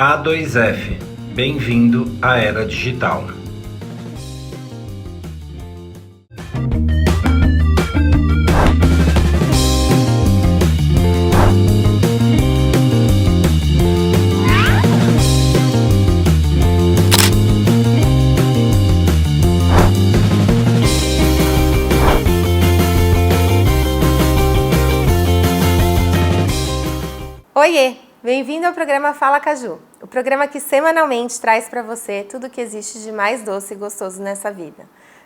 A2F, bem-vindo à era digital. Oiê! Bem-vindo ao programa Fala Caju, o programa que semanalmente traz para você tudo o que existe de mais doce e gostoso nessa vida.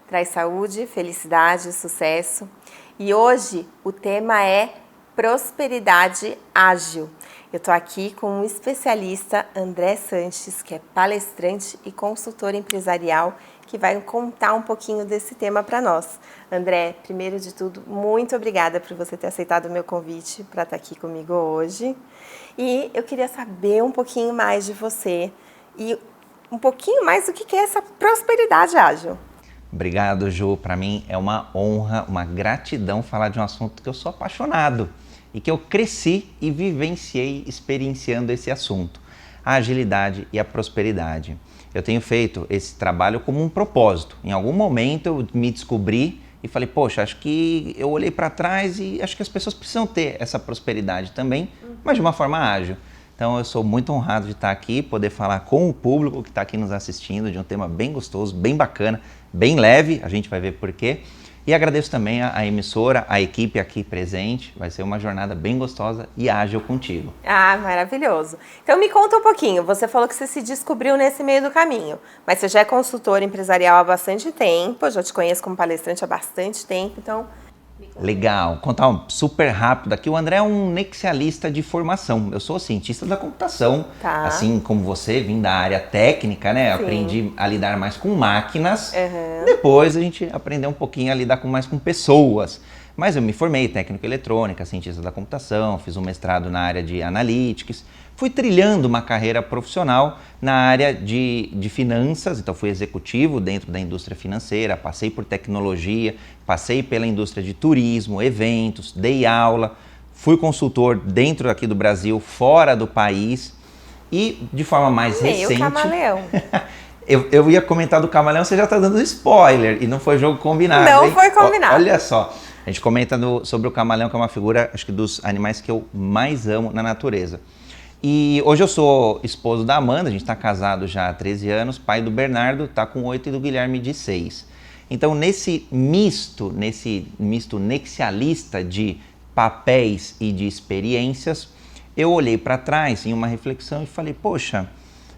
Traz saúde, felicidade, sucesso. E hoje o tema é prosperidade ágil. Eu estou aqui com um especialista, André Sanches, que é palestrante e consultor empresarial, que vai contar um pouquinho desse tema para nós. André, primeiro de tudo, muito obrigada por você ter aceitado o meu convite para estar aqui comigo hoje. E eu queria saber um pouquinho mais de você e um pouquinho mais do que é essa prosperidade ágil. Obrigado, Ju. Para mim é uma honra, uma gratidão falar de um assunto que eu sou apaixonado e que eu cresci e vivenciei experienciando esse assunto, a agilidade e a prosperidade. Eu tenho feito esse trabalho como um propósito. Em algum momento eu me descobri e falei, poxa, acho que eu olhei para trás e acho que as pessoas precisam ter essa prosperidade também, mas de uma forma ágil. Então eu sou muito honrado de estar aqui, poder falar com o público que está aqui nos assistindo de um tema bem gostoso, bem bacana, bem leve, a gente vai ver por quê. E agradeço também a emissora, a equipe aqui presente, vai ser uma jornada bem gostosa e ágil contigo. Ah, maravilhoso. Então me conta um pouquinho, você falou que você se descobriu nesse meio do caminho, mas você já é consultor empresarial há bastante tempo, eu já te conheço como palestrante há bastante tempo, então... Legal, contar um super rápido aqui. O André é um nexialista de formação. Eu sou cientista da computação, assim como você, vim da área técnica, né? Sim. Aprendi a lidar mais com máquinas. Depois a gente aprendeu um pouquinho a lidar mais com pessoas. Mas eu me formei em técnico eletrônica, cientista da computação, fiz um mestrado na área de analytics. Fui trilhando uma carreira profissional na área de finanças, então fui executivo dentro da indústria financeira, passei por tecnologia, passei pela indústria de turismo, eventos, dei aula, fui consultor dentro aqui do Brasil, fora do país e de forma mais recente... camaleão. Eu ia comentar do camaleão, você já está dando spoiler e não foi jogo combinado. Não foi combinado. Olha só, a gente comenta sobre o camaleão, que é uma figura, acho que dos animais que eu mais amo na natureza. E hoje eu sou esposo da Amanda, a gente está casado já há 13 anos, pai do Bernardo, está com 8 e do Guilherme de 6. Então nesse misto nexialista de papéis e de experiências, eu olhei para trás em uma reflexão e falei, poxa,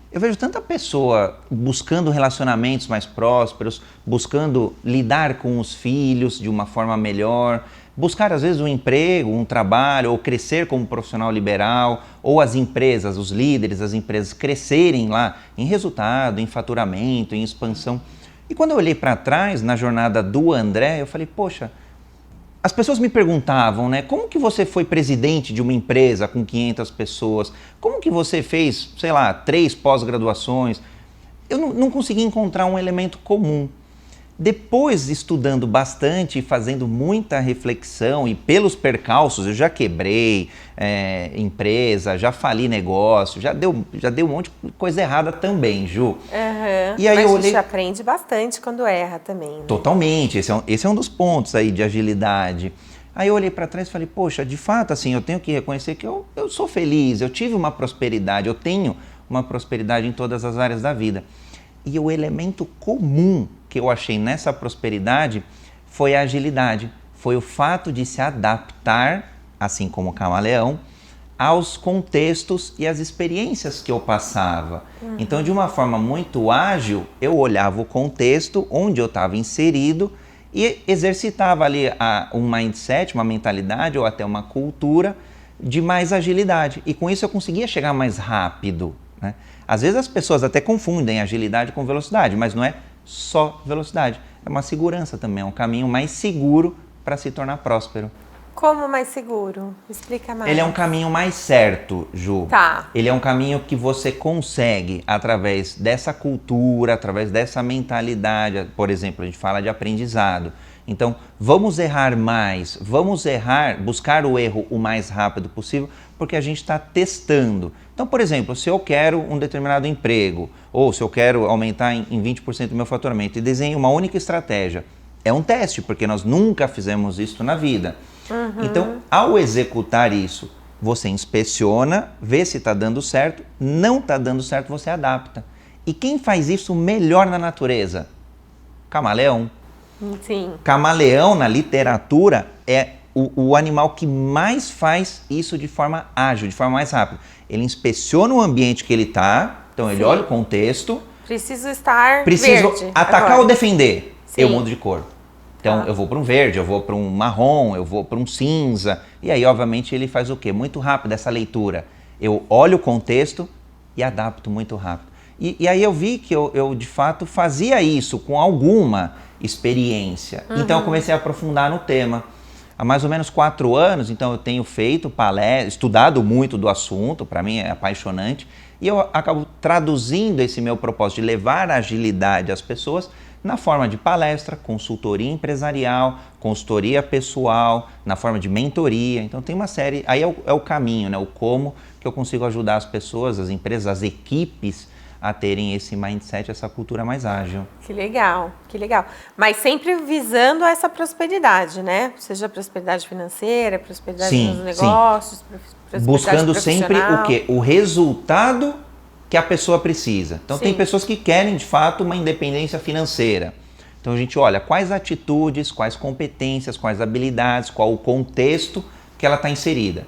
eu vejo tanta pessoa buscando relacionamentos mais prósperos, buscando lidar com os filhos de uma forma melhor, buscar às vezes um emprego, um trabalho, ou crescer como profissional liberal, ou as empresas, os líderes das empresas crescerem lá em resultado, em faturamento, em expansão. E quando eu olhei para trás na jornada do André, eu falei, poxa, as pessoas me perguntavam, né, como que você foi presidente de uma empresa com 500 pessoas? Como que você fez, sei lá, 3 pós-graduações? Eu não consegui encontrar um elemento comum. Depois, estudando bastante e fazendo muita reflexão e pelos percalços, eu já quebrei empresa, já fali negócio, já deu um monte de coisa errada também, Ju. E aí mas a gente aprende bastante quando erra também, né? Totalmente, esse é um dos pontos aí de agilidade. Aí eu olhei para trás e falei, poxa, de fato, assim, eu tenho que reconhecer que eu sou feliz, eu tive uma prosperidade, eu tenho uma prosperidade em todas as áreas da vida. E o elemento comum que eu achei nessa prosperidade foi a agilidade, foi o fato de se adaptar, assim como o camaleão, aos contextos e às experiências que eu passava. Então, de uma forma muito ágil, eu olhava o contexto onde eu estava inserido e exercitava ali um mindset, uma mentalidade ou até uma cultura de mais agilidade. E com isso eu conseguia chegar mais rápido, né? Às vezes as pessoas até confundem agilidade com velocidade, mas não é só velocidade. É uma segurança também, é um caminho mais seguro para se tornar próspero. Como mais seguro? Explica mais. Ele é um caminho mais certo, Ju. Tá. Ele é um caminho que você consegue, através dessa cultura, através dessa mentalidade. Por exemplo, a gente fala de aprendizado, Então, vamos errar mais, vamos errar, buscar o erro o mais rápido possível, porque a gente está testando. Então, por exemplo, se eu quero um determinado emprego, ou se eu quero aumentar em 20% o meu faturamento e desenho uma única estratégia, é um teste, porque nós nunca fizemos isso na vida. Então, ao executar isso, você inspeciona, vê se está dando certo, não está dando certo, você adapta. E quem faz isso melhor na natureza? Camaleão. Sim. Camaleão, na literatura, é o animal que mais faz isso de forma ágil, de forma mais rápida. Ele inspeciona o ambiente que ele está, então ele olha o contexto. Preciso estar Preciso verde atacar agora. ou defender. Sim. Eu mudo de cor. Então eu vou para um verde, eu vou para um marrom, eu vou para um cinza. E aí, obviamente, ele faz o quê? Muito rápido essa leitura. Eu olho o contexto e adapto muito rápido. E aí eu vi que eu de fato fazia isso com alguma experiência. Então eu comecei a aprofundar no tema. Há mais ou menos 4 anos, então eu tenho feito palestras, estudado muito do assunto, para mim é apaixonante, e eu acabo traduzindo esse meu propósito de levar a agilidade às pessoas na forma de palestra, consultoria empresarial, consultoria pessoal, na forma de mentoria. Então tem uma série, aí é o caminho, né? O como que eu consigo ajudar as pessoas, as empresas, as equipes a terem esse mindset, essa cultura mais ágil. Que legal, que legal. Mas sempre visando essa prosperidade, né? Seja prosperidade financeira, prosperidade nos negócios, prosperidade buscando sempre profissional. o quê? O resultado que a pessoa precisa. Então tem pessoas que querem de fato uma independência financeira. Então a gente olha quais atitudes, quais competências, quais habilidades, qual o contexto que ela está inserida.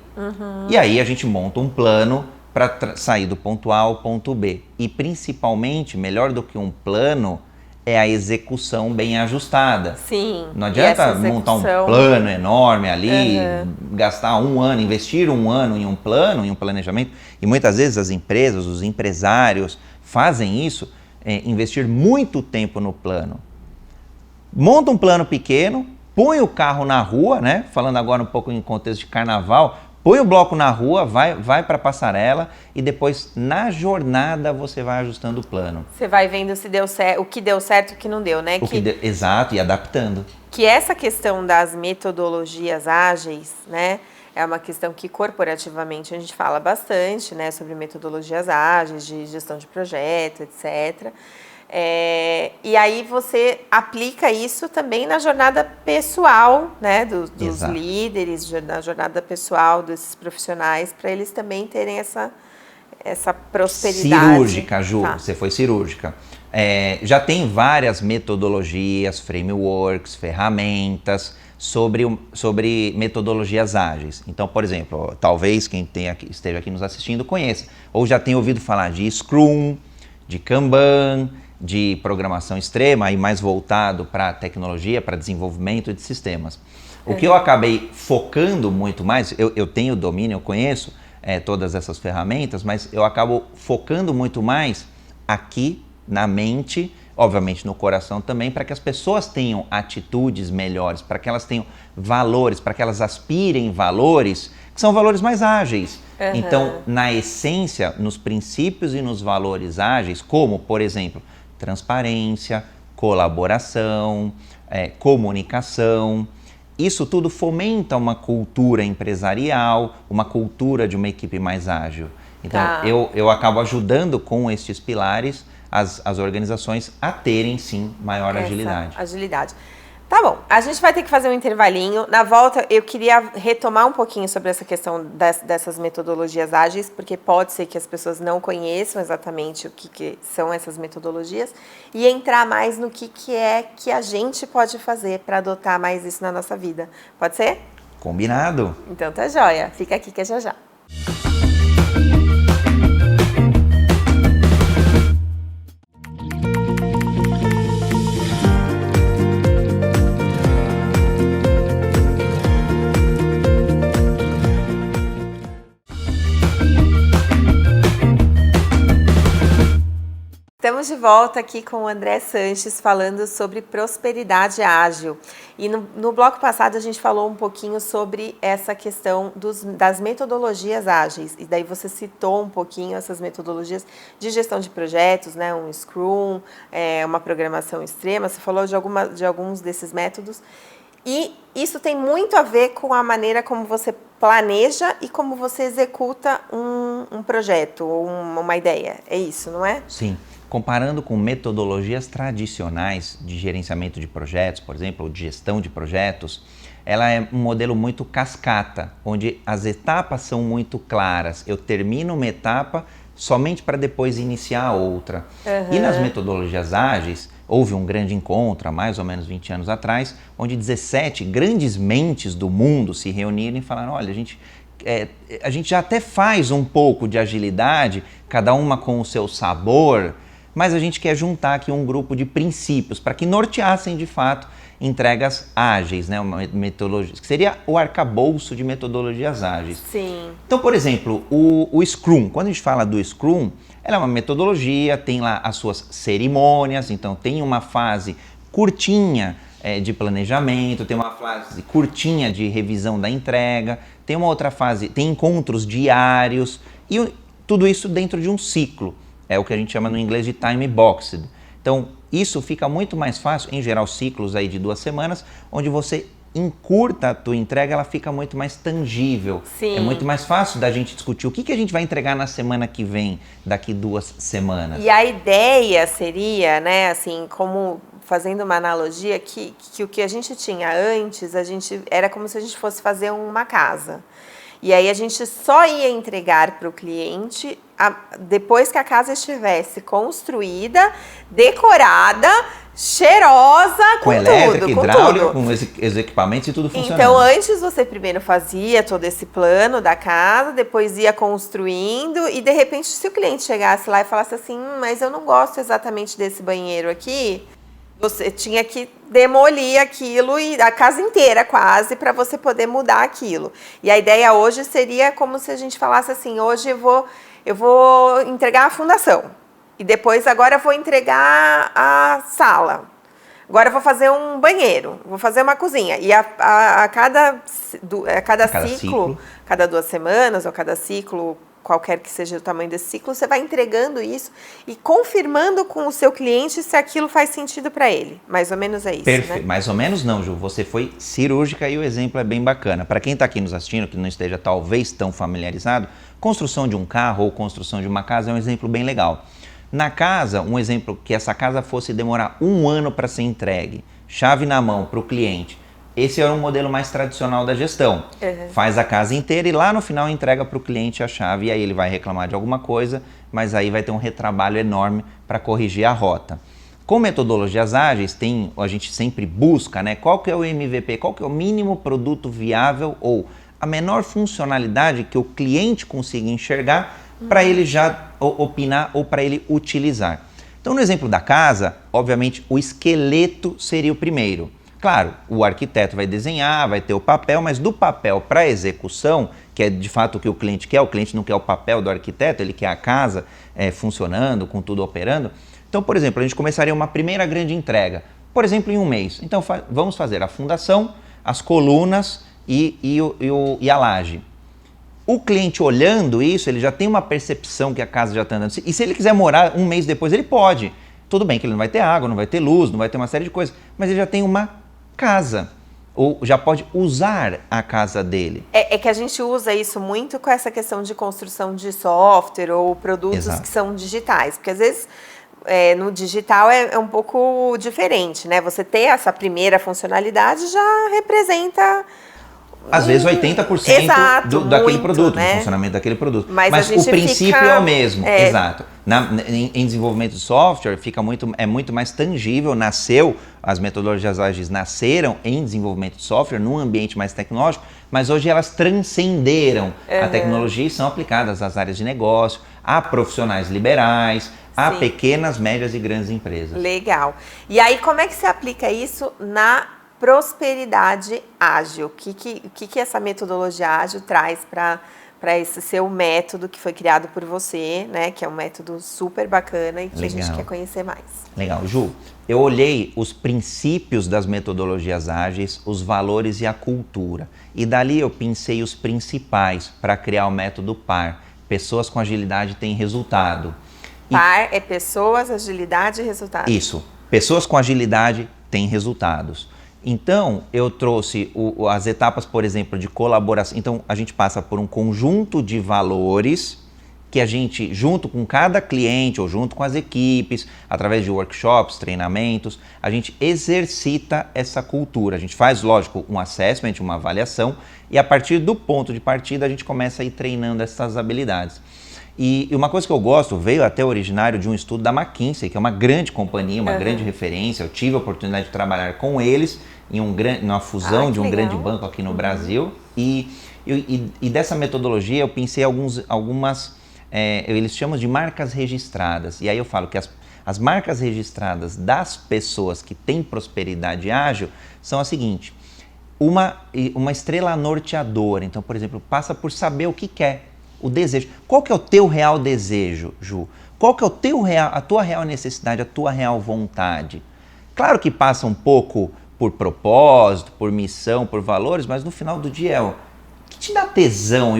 E aí a gente monta um plano para sair do ponto A ao ponto B. E principalmente, melhor do que um plano, é a execução bem ajustada. Sim. Não adianta montar um plano enorme ali, gastar 1 ano, investir 1 ano em um plano, em um planejamento. E muitas vezes as empresas, os empresários fazem isso, investir muito tempo no plano. Monta um plano pequeno, põe o carro na rua, né? Falando agora um pouco em contexto de carnaval, põe o bloco na rua, vai para a passarela e depois, na jornada, você vai ajustando o plano. Você vai vendo se deu certo, o que deu certo e o que não deu, né? Exato, e adaptando. Que essa questão das metodologias ágeis, né? É uma questão que corporativamente a gente fala bastante, né? Sobre metodologias ágeis, de gestão de projeto, etc. E aí você aplica isso também na jornada pessoal, né, dos líderes, na jornada pessoal desses profissionais, para eles também terem essa prosperidade. Cirúrgica, Ju, você foi cirúrgica. Já tem várias metodologias, frameworks, ferramentas sobre metodologias ágeis. Então, por exemplo, talvez quem esteja aqui nos assistindo conheça, ou já tenha ouvido falar de Scrum, de Kanban, de programação extrema e mais voltado para tecnologia, para desenvolvimento de sistemas. O que eu acabei focando muito mais, eu tenho domínio, eu conheço todas essas ferramentas, mas eu acabo focando muito mais aqui na mente, obviamente no coração também, para que as pessoas tenham atitudes melhores, para que elas tenham valores, para que elas aspirem valores que são valores mais ágeis. Então, na essência, nos princípios e nos valores ágeis, como, por exemplo, transparência, colaboração, comunicação. Isso tudo fomenta uma cultura empresarial, uma cultura de uma equipe mais ágil. Então, eu acabo ajudando com estes pilares as organizações a terem, sim, maior agilidade. Tá bom, a gente vai ter que fazer um intervalinho. Na volta, eu queria retomar um pouquinho sobre essa questão dessas metodologias ágeis, porque pode ser que as pessoas não conheçam exatamente o que são essas metodologias, e entrar mais no que é que a gente pode fazer para adotar mais isso na nossa vida. Pode ser? Combinado. Então tá joia. Fica aqui que é já já. Estamos de volta aqui com o André Sanches falando sobre prosperidade ágil. E no bloco passado a gente falou um pouquinho sobre essa questão das metodologias ágeis. E daí você citou um pouquinho essas metodologias de gestão de projetos, né? Um Scrum, uma programação extrema. Você falou de alguns desses métodos. E isso tem muito a ver com a maneira como você planeja e como você executa um projeto ou uma ideia. É isso, não é? Sim. Comparando com metodologias tradicionais de gerenciamento de projetos, por exemplo, ou de gestão de projetos, ela é um modelo muito cascata, onde as etapas são muito claras. Eu termino uma etapa somente para depois iniciar outra. Uhum. E nas metodologias ágeis, houve um grande encontro há mais ou menos 20 anos atrás, onde 17 grandes mentes do mundo se reuniram e falaram, olha, a gente já até faz um pouco de agilidade, cada uma com o seu sabor, mas a gente quer juntar aqui um grupo de princípios para que norteassem de fato entregas ágeis, né? Uma metodologia, que seria o arcabouço de metodologias ágeis. Sim. Então, por exemplo, o Scrum, quando a gente fala do Scrum, ela é uma metodologia, tem lá as suas cerimônias, então tem uma fase curtinha de planejamento, tem uma fase curtinha de revisão da entrega, tem uma outra fase, tem encontros diários e tudo isso dentro de um ciclo. É o que a gente chama no inglês de time boxed. Então, isso fica muito mais fácil, em geral, ciclos aí de 2 semanas, onde você encurta a tua entrega, ela fica muito mais tangível. Sim. É muito mais fácil da gente discutir o que a gente vai entregar na semana que vem, daqui 2 semanas. E a ideia seria, né, assim, como fazendo uma analogia, que o que a gente tinha antes, era como se a gente fosse fazer uma casa. E aí a gente só ia entregar para o cliente depois que a casa estivesse construída, decorada, cheirosa, com elétrica, tudo, hidráulica, com os equipamentos e tudo funcionando. Então, antes você primeiro fazia todo esse plano da casa, depois ia construindo e, de repente, se o cliente chegasse lá e falasse assim, mas eu não gosto exatamente desse banheiro aqui, você tinha que demolir aquilo, e a casa inteira quase, para você poder mudar aquilo. E a ideia hoje seria como se a gente falasse assim, hoje eu vou entregar a fundação. E depois agora eu vou entregar a sala. Agora eu vou fazer um banheiro, vou fazer uma cozinha. E a cada ciclo, cada 2 semanas ou cada ciclo, qualquer que seja o tamanho desse ciclo, você vai entregando isso e confirmando com o seu cliente se aquilo faz sentido para ele. Mais ou menos é isso, Perfeito. Né? Mais ou menos não, Ju. Você foi cirúrgica e o exemplo é bem bacana. Para quem está aqui nos assistindo, que não esteja talvez tão familiarizado, construção de um carro ou construção de uma casa é um exemplo bem legal. Na casa, um exemplo que essa casa fosse demorar 1 ano para ser entregue, chave na mão para o cliente. Esse era um modelo mais tradicional da gestão. Uhum. Faz a casa inteira e lá no final entrega para o cliente a chave e aí ele vai reclamar de alguma coisa, mas aí vai ter um retrabalho enorme para corrigir a rota. Com metodologias ágeis, a gente sempre busca, né, qual que é o MVP, qual que é o mínimo produto viável ou a menor funcionalidade que o cliente consiga enxergar para ele já opinar ou para ele utilizar. Então, no exemplo da casa, obviamente, o esqueleto seria o primeiro. Claro, o arquiteto vai desenhar, vai ter o papel, mas do papel para a execução, que é de fato o que o cliente não quer o papel do arquiteto, ele quer a casa funcionando, com tudo operando. Então, por exemplo, a gente começaria uma primeira grande entrega, por exemplo, em 1 mês. Então, vamos fazer a fundação, as colunas e a laje. O cliente olhando isso, ele já tem uma percepção que a casa já está andando. E se ele quiser morar 1 mês depois, ele pode. Tudo bem que ele não vai ter água, não vai ter luz, não vai ter uma série de coisas, mas ele já tem uma casa, ou já pode usar a casa dele. É que a gente usa isso muito com essa questão de construção de software ou produtos Exato. Que são digitais, porque às vezes no digital é um pouco diferente, né? Você ter essa primeira funcionalidade já representa... Às vezes 80% Exato, daquele muito, produto, né? do funcionamento daquele produto. Mas o princípio é o mesmo, exato. Em desenvolvimento de software é muito mais tangível, as metodologias ágeis nasceram em desenvolvimento de software, num ambiente mais tecnológico, mas hoje elas transcenderam a tecnologia e são aplicadas às áreas de negócio, a profissionais liberais, a pequenas, médias e grandes empresas. Legal. E aí, como é que se aplica isso na prosperidade ágil? O que essa metodologia ágil traz para para esse seu método que foi criado por você, né? Que é um método super bacana e que a gente quer conhecer mais. Legal. Ju, eu olhei os princípios das metodologias ágeis, os valores e a cultura. E dali eu pensei os principais para criar o método PAR. Pessoas com agilidade têm resultado. PAR é pessoas, agilidade e resultado. Isso. Pessoas com agilidade têm resultados. Então, eu trouxe as etapas, por exemplo, de colaboração. Então, a gente passa por um conjunto de valores que a gente, junto com cada cliente ou junto com as equipes, através de workshops, treinamentos, a gente exercita essa cultura. A gente faz, lógico, um assessment, uma avaliação, e a partir do ponto de partida a gente começa a ir treinando essas habilidades. E uma coisa que eu gosto, veio até originário de um estudo da McKinsey, que é uma grande companhia, uma grande referência. Eu tive a oportunidade de trabalhar com eles em numa fusão de um grande banco aqui no Brasil. E dessa metodologia eu pensei algumas, eles chamam de marcas registradas. E aí eu falo que as marcas registradas das pessoas que têm prosperidade ágil são a seguinte: uma estrela norteadora. Então, por exemplo, passa por saber o que quer. O desejo. Qual que é o teu real desejo, Ju? Qual que é a tua real necessidade, a tua real vontade? Claro que passa um pouco por propósito, por missão, por valores, mas no final do dia o que te dá tesão?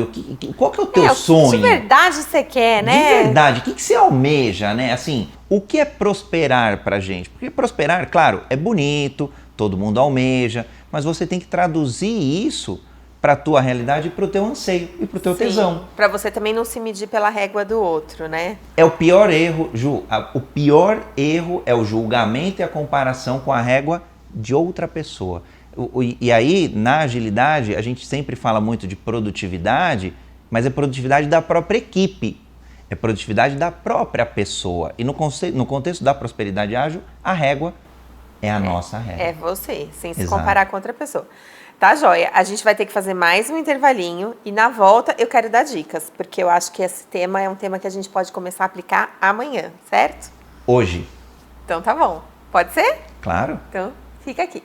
Qual que é o teu sonho? De verdade você quer, né? De verdade, o que você almeja, né? Assim, o que é prosperar pra gente? Porque prosperar, claro, é bonito, todo mundo almeja, mas você tem que traduzir isso para a tua realidade e para o teu anseio e para o teu tesão. Para você também não se medir pela régua do outro, né? É o pior erro, Ju. O pior erro é o julgamento e a comparação com a régua de outra pessoa. E aí, na agilidade, a gente sempre fala muito de produtividade, mas é produtividade da própria equipe. É produtividade da própria pessoa. E no contexto da prosperidade ágil, a régua é a nossa régua. É você, sem se comparar com outra pessoa. Tá, joia? A gente vai ter que fazer mais um intervalinho e na volta eu quero dar dicas, porque eu acho que esse tema é um tema que a gente pode começar a aplicar amanhã, certo? Hoje. Então tá bom. Pode ser? Claro. Então fica aqui.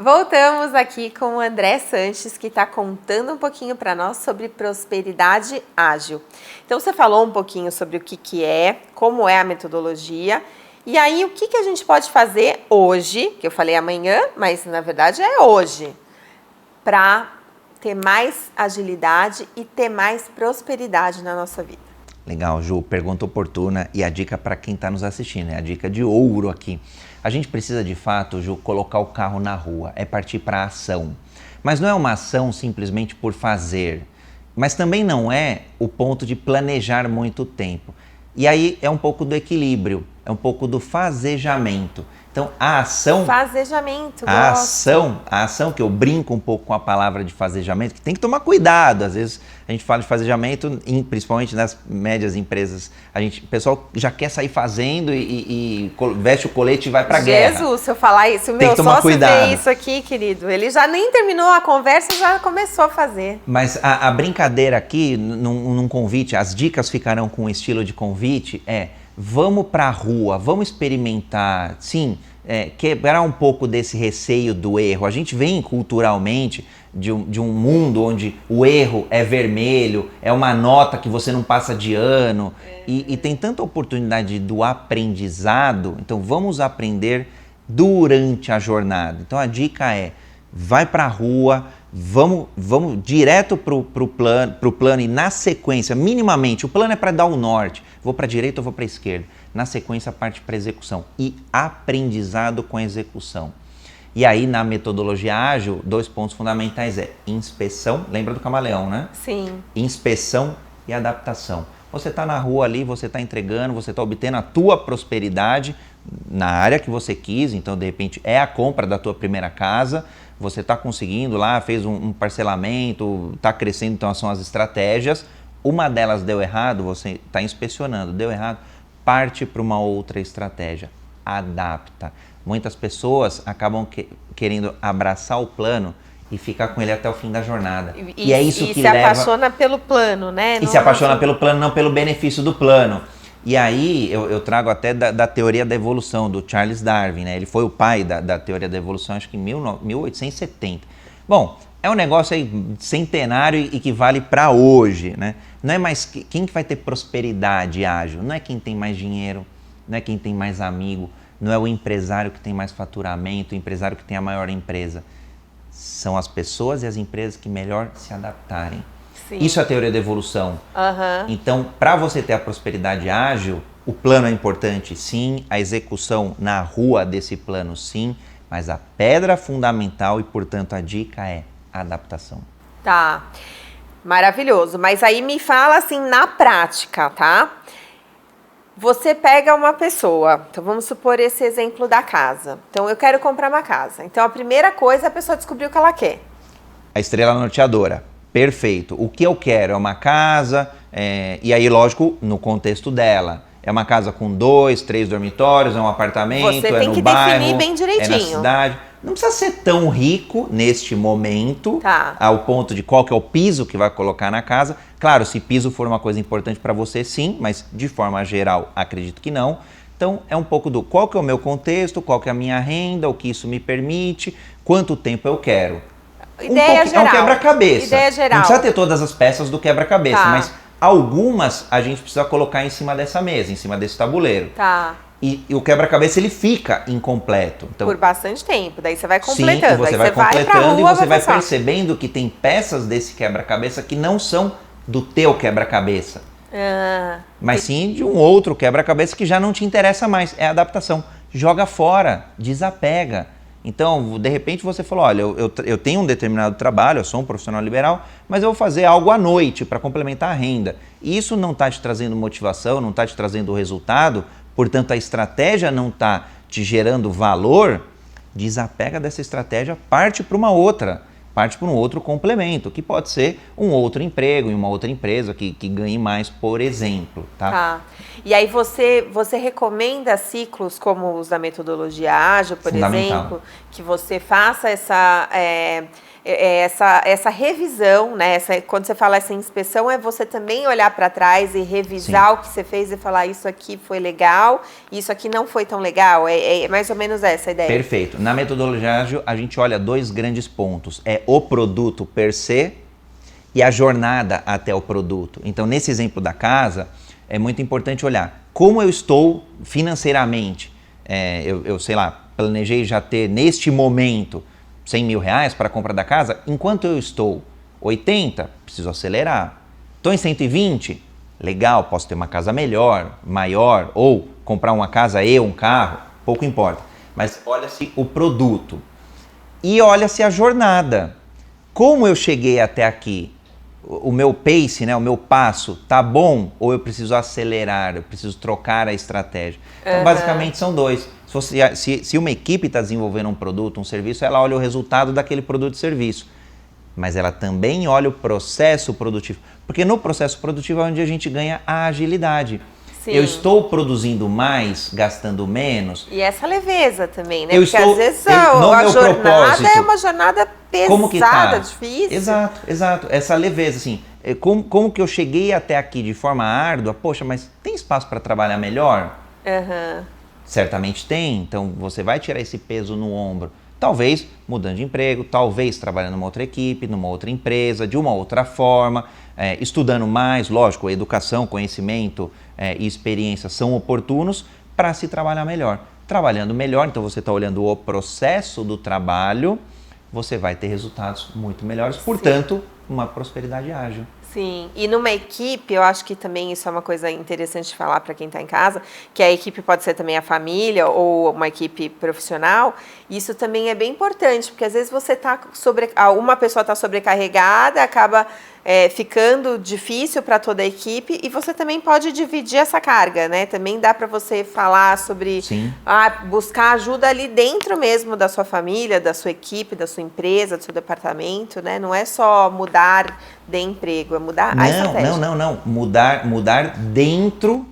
Voltamos aqui com o André Sanches, que está contando um pouquinho para nós sobre prosperidade ágil. Então, você falou um pouquinho sobre o que é, como é a metodologia, e aí o que a gente pode fazer hoje, que eu falei amanhã, mas na verdade é hoje, para ter mais agilidade e ter mais prosperidade na nossa vida. Legal, Ju, pergunta oportuna e a dica para quem está nos assistindo, é a dica de ouro aqui. A gente precisa de fato, Ju, colocar o carro na rua, é partir para a ação. Mas não é uma ação simplesmente por fazer, mas também não é o ponto de planejar muito tempo. E aí é um pouco do equilíbrio, é um pouco do fazejamento. Então, a ação... Fazejamento, a ação que eu brinco um pouco com a palavra de fazejamento, que tem que tomar cuidado. Às vezes a gente fala de fazejamento, principalmente nas médias empresas, o pessoal já quer sair fazendo e veste o colete e vai pra guerra. Jesus, se eu falar isso, o meu sócio vê isso aqui, querido, ele já nem terminou a conversa e já começou a fazer. Mas a brincadeira aqui, num convite, as dicas ficarão com o estilo de convite, vamos para a rua, vamos experimentar, sim, quebrar um pouco desse receio do erro. A gente vem culturalmente de um mundo onde o erro é vermelho, é uma nota que você não passa de ano, e tem tanta oportunidade do aprendizado. Então vamos aprender durante a jornada. Então a dica vai para a rua, vamos direto pro plano e na sequência, minimamente, o plano é para dar o norte, vou para a direita ou vou para a esquerda, na sequência parte para execução e aprendizado com a execução. E aí na metodologia ágil, 2 pontos fundamentais inspeção, lembra do camaleão, né? Sim. Inspeção e adaptação. Você está na rua ali, você está entregando, você está obtendo a tua prosperidade na área que você quis, então de repente é a compra da tua primeira casa, você está conseguindo lá, fez um parcelamento, está crescendo, então são as estratégias. Uma delas deu errado, você está inspecionando, deu errado, parte para uma outra estratégia, adapta. Muitas pessoas acabam querendo abraçar o plano e ficar com ele até o fim da jornada. E é isso que leva... E se apaixona pelo plano, né? E se apaixona pelo plano, não pelo benefício do plano. E aí eu trago até da teoria da evolução, do Charles Darwin, né? Ele foi o pai da teoria da evolução, acho que em 1870. Bom, é um negócio aí centenário e que vale para hoje, né? Não é mais quem que vai ter prosperidade ágil, não é quem tem mais dinheiro, não é quem tem mais amigo, não é o empresário que tem mais faturamento, o empresário que tem a maior empresa. São as pessoas e as empresas que melhor se adaptarem. Sim. Isso é a teoria da evolução. Então, para você ter a prosperidade ágil, o plano é importante, sim, a execução na rua desse plano, sim, mas a pedra fundamental e, portanto, a dica é a adaptação. Tá, maravilhoso. Mas aí me fala assim na prática, tá? Você pega uma pessoa, então vamos supor esse exemplo da casa. Então eu quero comprar uma casa. Então a primeira coisa é a pessoa descobrir o que ela quer. A estrela norteadora, perfeito. O que eu quero é uma casa, e aí lógico, no contexto dela. É uma casa com 2, 3 dormitórios, é um apartamento, você tem no que bairro, definir bem direitinho. É na cidade. Não precisa ser tão rico neste momento, tá, ao ponto de qual que é o piso que vai colocar na casa. Claro, se piso for uma coisa importante para você, sim, mas de forma geral, acredito que não. Então, é um pouco do qual que é o meu contexto, qual que é a minha renda, o que isso me permite, quanto tempo eu quero. Ideia geral. É um quebra-cabeça. Ideia geral. Não precisa ter todas as peças do quebra-cabeça, tá, mas algumas a gente precisa colocar em cima dessa mesa, em cima desse tabuleiro. Tá. E o quebra-cabeça ele fica incompleto. Então, por bastante tempo, daí você vai completando. Sim, você aí vai completando e você vai pensar. percebendo que tem peças desse quebra-cabeça que não são do teu quebra-cabeça. Mas sim de um outro quebra-cabeça que já não te interessa mais. É a adaptação. Joga fora, desapega. Então, de repente você falou, olha, eu tenho um determinado trabalho, eu sou um profissional liberal, mas eu vou fazer algo à noite para complementar a renda. E isso não está te trazendo motivação, não está te trazendo resultado, portanto a estratégia não está te gerando valor, desapega dessa estratégia, parte para uma outra, parte para um outro complemento, que pode ser um outro emprego em uma outra empresa que ganhe mais, por exemplo. Tá? E aí você recomenda ciclos como os da metodologia ágil, por exemplo, que você faça essa revisão, né? Quando você fala essa inspeção, é você também olhar para trás e revisar Sim. o que você fez e falar isso aqui foi legal, isso aqui não foi tão legal. É mais ou menos essa a ideia. Perfeito. Na metodologia ágil, a gente olha 2 grandes pontos. É o produto per se e a jornada até o produto. Então, nesse exemplo da casa, é muito importante olhar como eu estou financeiramente. Eu sei lá, planejei já ter neste momento R$100 mil para a compra da casa. Enquanto eu estou 80, preciso acelerar. Estou em 120, legal, posso ter uma casa melhor, maior, ou comprar uma casa e um carro, pouco importa. Mas olha-se o produto e olha-se a jornada. Como eu cheguei até aqui? O meu pace, né, o meu passo, tá bom ou eu preciso acelerar, eu preciso trocar a estratégia? Então, basicamente, são 2. Se uma equipe está desenvolvendo um produto, um serviço, ela olha o resultado daquele produto e serviço. Mas ela também olha o processo produtivo. Porque no processo produtivo é onde a gente ganha a agilidade. Sim. Eu estou produzindo mais, gastando menos. E essa leveza também, né? Porque às vezes a jornada é uma jornada pesada, como que tá? Difícil. Exato. Essa leveza, assim, como que eu cheguei até aqui de forma árdua? Poxa, mas tem espaço para trabalhar melhor? Certamente tem, então você vai tirar esse peso no ombro. Talvez mudando de emprego, talvez trabalhando numa outra equipe, numa outra empresa, de uma outra forma, estudando mais, lógico, educação, conhecimento e experiência são oportunos para se trabalhar melhor. Trabalhando melhor, então você está olhando o processo do trabalho, você vai ter resultados muito melhores, portanto, uma prosperidade ágil. Sim, e numa equipe, eu acho que também isso é uma coisa interessante de falar para quem está em casa, que a equipe pode ser também a família ou uma equipe profissional. Isso também é bem importante, porque às vezes você uma pessoa está sobrecarregada, acaba ficando difícil para toda a equipe e você também pode dividir essa carga, né? Também dá para você falar sobre buscar ajuda ali dentro mesmo da sua família, da sua equipe, da sua empresa, do seu departamento, né? Não é só mudar de emprego, é mudar a estratégia. Não. Mudar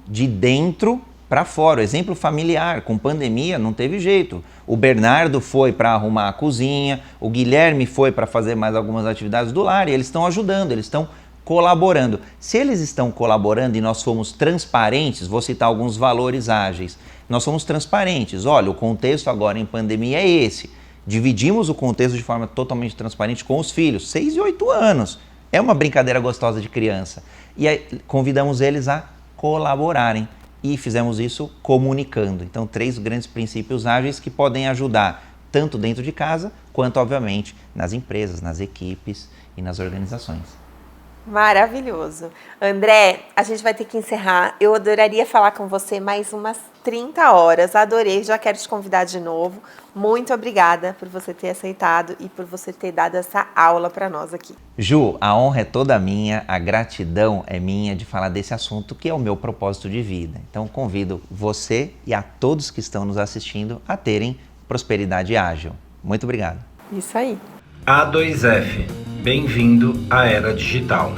de dentro para fora. O exemplo familiar, com pandemia, não teve jeito. O Bernardo foi para arrumar a cozinha, o Guilherme foi para fazer mais algumas atividades do lar e eles estão ajudando, eles estão colaborando. Se eles estão colaborando e nós fomos transparentes, vou citar alguns valores ágeis. Nós somos transparentes. Olha, o contexto agora em pandemia é esse. Dividimos o contexto de forma totalmente transparente com os filhos, 6 e 8 anos. É uma brincadeira gostosa de criança. E aí convidamos eles a colaborarem. E fizemos isso comunicando. Então, 3 grandes princípios ágeis que podem ajudar tanto dentro de casa, quanto, obviamente, nas empresas, nas equipes e nas organizações. Maravilhoso. André, a gente vai ter que encerrar. Eu adoraria falar com você mais umas 30 horas. Adorei, já quero te convidar de novo. Muito obrigada por você ter aceitado e por você ter dado essa aula para nós aqui. Ju, a honra é toda minha, a gratidão é minha de falar desse assunto que é o meu propósito de vida. Então convido você e a todos que estão nos assistindo a terem prosperidade ágil. Muito obrigado. Isso aí. A2F. Bem-vindo à Era Digital.